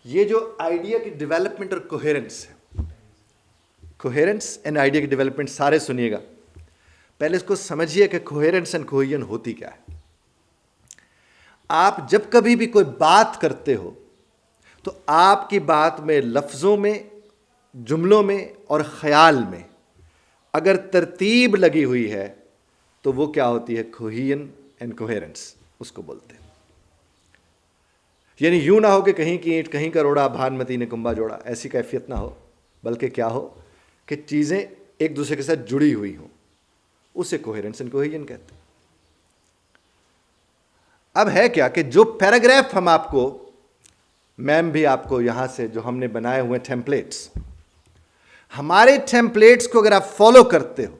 ये जो आइडिया की डेवलपमेंट और कोहेरेंस है, कोहेरेंस एंड आइडिया की डेवलपमेंट, सारे सुनिएगा। पहले इसको समझिए कि कोहेरेंस एंड कोहेजन होती क्या है। आप जब कभी भी कोई बात करते हो तो आपकी बात में लफ्ज़ों में, जुमलों में और ख्याल में अगर तरतीब लगी हुई है तो वो क्या होती है? कोहेजन एंड कोहेरेंस उसको बोलते हैं। यानी यूं ना हो कि कहीं की ईंट कहीं का रोड़ा, भानुमती ने कुंभा जोड़ा, ऐसी कैफियत ना हो, बल्कि क्या हो कि चीज़ें एक दूसरे के साथ जुड़ी हुई हों, उसे कोहेरेंस एंड कोहेजन कहते हैं। अब है क्या कि जो पैराग्राफ हम आपको, मैम भी आपको यहां से जो हमने बनाए हुए टेम्पलेट्स, हमारे टेम्पलेट्स को अगर आप फॉलो करते हो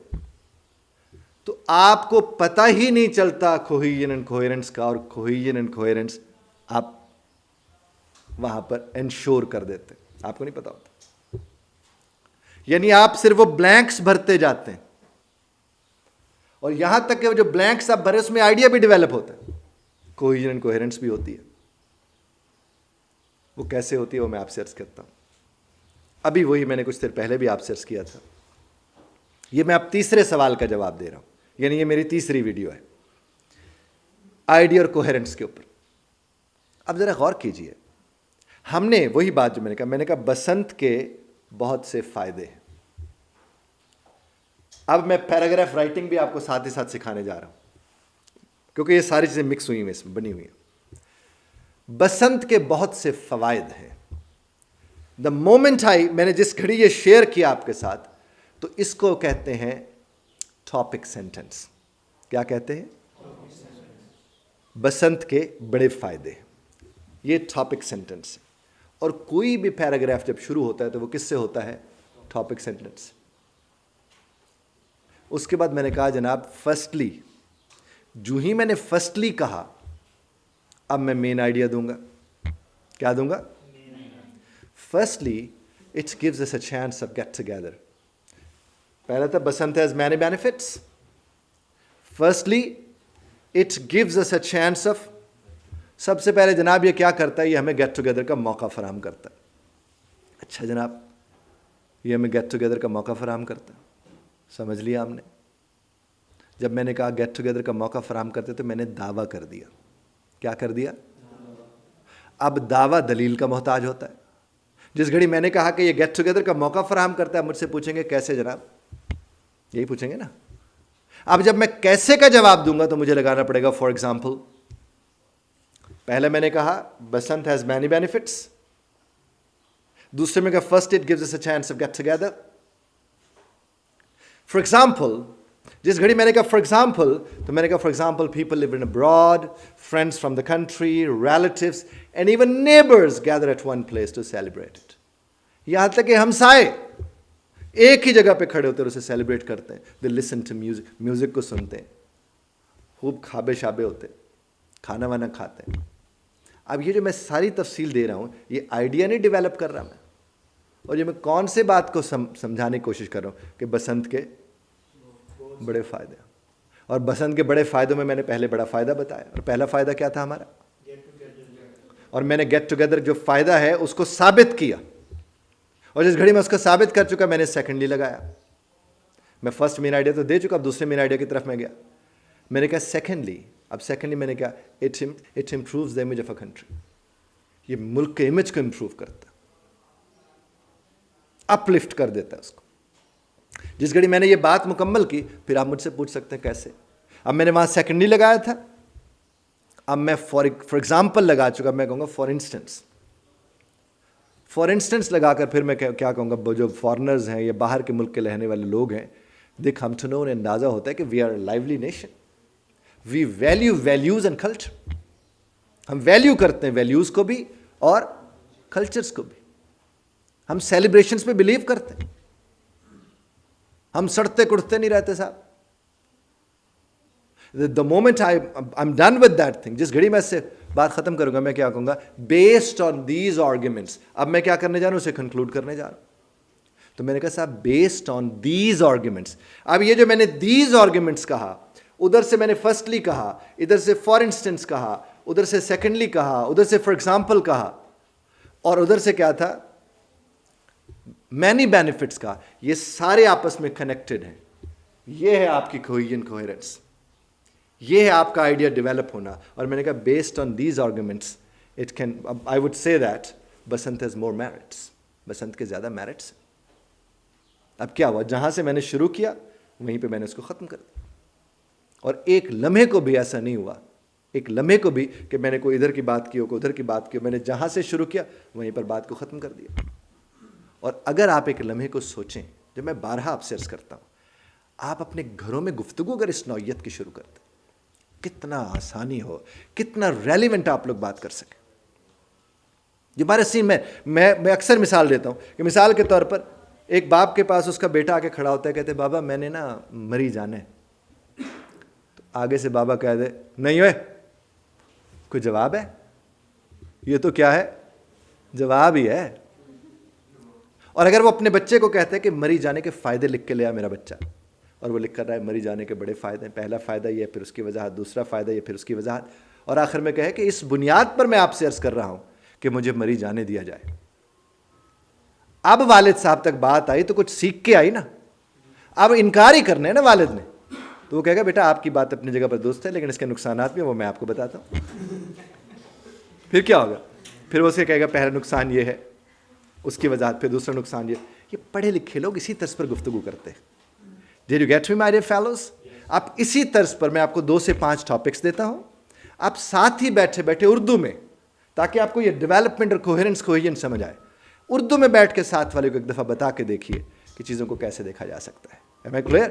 तो आपको पता ही नहीं चलता कोहेजन एंड कोहेरेंस का, और कोहेजन एंड कोहेरेंस आप वहां पर इंश्योर कर देते, आपको नहीं पता होता। यानी आप सिर्फ वो ब्लैंक्स भरते जाते हैं, और यहां तक कि जो ब्लैंक्स आप भरे उसमें आइडिया भी डेवलप होता है, कोहेजन एंड कोहेरेंस भी होती है। वो कैसे होती है वो मैं आपसे अर्ज करता हूं। अभी वही मैंने कुछ देर पहले भी आपसे अर्ज किया था। ये मैं अब तीसरे सवाल का जवाब दे रहा हूं, यानी ये मेरी तीसरी वीडियो है आइडिया और कोहेरेंस के ऊपर। अब जरा गौर कीजिए, हमने वही बात जो मैंने कहा बसंत के बहुत से फायदे हैं। अब मैं पैराग्राफ राइटिंग भी आपको साथ ही साथ सिखाने जा रहा हूं, क्योंकि ये सारी चीजें मिक्स हुई हैं, इसमें बनी हुई हैं। बसंत के बहुत से फवायद हैं। द मोमेंट मैंने जिस घड़ी ये शेयर किया आपके साथ, तो इसको कहते हैं टॉपिक सेंटेंस। क्या कहते हैं? बसंत के बड़े फायदे, ये टॉपिक सेंटेंस है। और कोई भी पैराग्राफ जब शुरू होता है तो वो किससे होता है? Topic sentence. उसके बाद मैंने कहा जनाब फर्स्टली, जो ही मैंने फर्स्टली कहा, अब मैं मेन आइडिया दूंगा। क्या दूंगा? Firstly it gives us a chance of get together. पहला था Basant has many benefits. Firstly it gives us a chance of, सबसे पहले जनाब ये क्या करता है? ये हमें गेट टुगेदर का मौका फराहम करता है। अच्छा जनाब, ये हमें गेट टुगेदर का मौका फराहम करता है, समझ लिया हमने। जब मैंने कहा गेट टुगेदर का मौका फराहम करते तो मैंने दावा कर दिया। क्या कर दिया? अब दावा दलील का मोहताज होता है। जिस घड़ी मैंने कहा कि ये गेट टुगेदर का मौका फराहम करता है, मुझसे पूछेंगे कैसे जनाब? यही पूछेंगे ना। अब जब मैं कैसे का जवाब दूंगा तो मुझे लगाना पड़ेगा फॉर एग्जाम्पल। पहले मैंने कहा बसंत हैज मैनी बेनिफिट्स। दूसरे में कहा first it gives us a chance of get together. For example, जिस घड़ी मैंने कहा फॉर एग्जाम्पल, तो मैंने कहा for example people live in abroad, friends from the country, relatives and even neighbours gather at one place to celebrate it. यहां तक कि हमसाए एक ही जगह पे खड़े होते हैं और उसे सेलिब्रेट करते हैं। They listen to music, music को सुनते हैं, खूब खाबे शाबे होते हैं, खाना वाना खाते हैं। अब ये जो मैं सारी तफसील दे रहा हूं, ये आइडिया नहीं डेवलप कर रहा मैं, और ये मैं कौन से बात को समझाने की कोशिश कर रहा हूं कि बसंत के बड़े फायदे। और बसंत के बड़े फायदों में मैंने पहले बड़ा फायदा बताया, और पहला फायदा क्या था हमारा? और मैंने गेट टुगेदर जो फायदा है उसको साबित किया, और जिस घड़ी में उसको साबित कर चुका मैंने सेकेंडली लगाया। मैं फर्स्ट मेन आइडिया तो दे चुका, अब दूसरे मेन आइडिया की तरफ मैं गया। मैंने कहा सेकेंडली, अब सेकेंडली मैंने कहा it improves the image of a country. ये मुल्क के इमेज को इम्प्रूव करता, अपलिफ्ट कर देता है उसको। जिस घड़ी मैंने ये बात मुकम्मल की, फिर आप मुझसे पूछ सकते हैं कैसे। अब मैंने वहां सेकेंडली लगाया था, अब मैं फॉर एग्जाम्पल लगा चुका। मैं कहूँगा फॉर इंस्टेंस। फॉर इंस्टेंस लगाकर फिर मैं क्या कहूँगा, जो फॉरेनर्स हैं या बाहर के मुल्क के रहने वाले लोग हैं, देख हम तो उन्हें अंदाज़ा होता है कि we are lively nation, we value values and culture. हम वैल्यू करते हैं वैल्यूज़ को भी और कल्चर्स को भी। हम सेलिब्रेशंस पे बिलीव करते हैं, हम सड़ते कुड़ते नहीं रहते साहब। The moment I am done with that thing, जिस घड़ी मैं इससे बात खत्म करूंगा, मैं क्या कहूंगा, बेस्ड ऑन दीज आर्ग्यूमेंट्स। अब मैं क्या करने जा रहा हूं? उसे कंक्लूड करने जा रहा हूं। तो मैंने कहा साहब बेस्ड ऑन दीज आर्ग्यूमेंट्स। अब ये जो मैंने दीज आर्ग्यूमेंट्स कहा, उधर से मैंने फर्स्टली कहा, इधर से फॉर इंस्टेंस कहा, उधर से सेकेंडली कहा, उधर से फॉर एग्जाम्पल कहा, और उधर से क्या था, मैनी बेनिफिट्स का, ये सारे आपस में कनेक्टेड हैं। ये है आपकी कोहेजन, कोहेरेंस, ये है आपका आइडिया डेवलप होना। और मैंने कहा based on these arguments it can, I would say that Basant has more merits, Basant के ज्यादा मेरिट्स। अब क्या हुआ, जहां से मैंने शुरू किया वहीं पे मैंने उसको खत्म कर दिया। और एक लम्हे को भी ऐसा नहीं हुआ, एक लम्हे को भी कि मैंने कोई इधर की बात की हो, कोई उधर की बात की हो, मैंने जहां से शुरू किया वहीं पर बात को खत्म कर दिया। और अगर आप एक लम्हे को सोचें, जब मैं बारहा आपसे अर्ज करता हूं, आप अपने घरों में गुफ्तगू अगर इस नौयत की शुरू करते, कितना आसानी हो, कितना रेलिवेंट आप लोग बात कर सकें। जो हमारे सीन में मैं अक्सर मिसाल देता हूं कि मिसाल के तौर पर एक बाप के पास उसका बेटा आके खड़ा होता है, कहते बाबा मैंने ना मरी जाना है। तो आगे से बाबा कह दे नहीं है, कोई जवाब है? ये तो क्या है, जवाब ही है। और अगर वो अपने बच्चे को कहते हैं कि मरी जाने के फायदे लिख के ले आ मेरा बच्चा, और वो लिख कर रहा है मरी जाने के बड़े फायदे हैं, पहला फायदा ये, फिर उसकी वजाहत, दूसरा फायदा ये, फिर उसकी वजाहत, और आखिर में कहे कि इस बुनियाद पर मैं आपसे अर्ज कर रहा हूं कि मुझे मरी जाने दिया जाए। अब वालिद साहब तक बात आई तो कुछ सीख के आई ना, अब इनकार ही करना है ना वालिद ने, तो वो कहेगा बेटा आपकी बात अपनी जगह पर दुरुस्त है, लेकिन इसके नुकसानात भी वो मैं आपको बताता हूं। फिर क्या होगा, फिर वो उसे कहेगा पहला नुकसान ये है, उसकी वजाहत, फिर दूसरा नुकसान ये पढ़े लिखे लोग इसी तर्ज पर गुफ्तगू करते हैं। Did you get me, my dear fellows? आप इसी तर्ज पर मैं आपको 2 से 5 टॉपिक्स देता हूं, आप साथ ही बैठे बैठे उर्दू में, ताकि आपको ये डेवलपमेंट और कोहेरेंस कोहेजन समझ आए, उर्दू में बैठ के साथ वाले को एक दफ़ा बता के देखिए कि चीज़ों को कैसे देखा जा सकता है। Am I clear?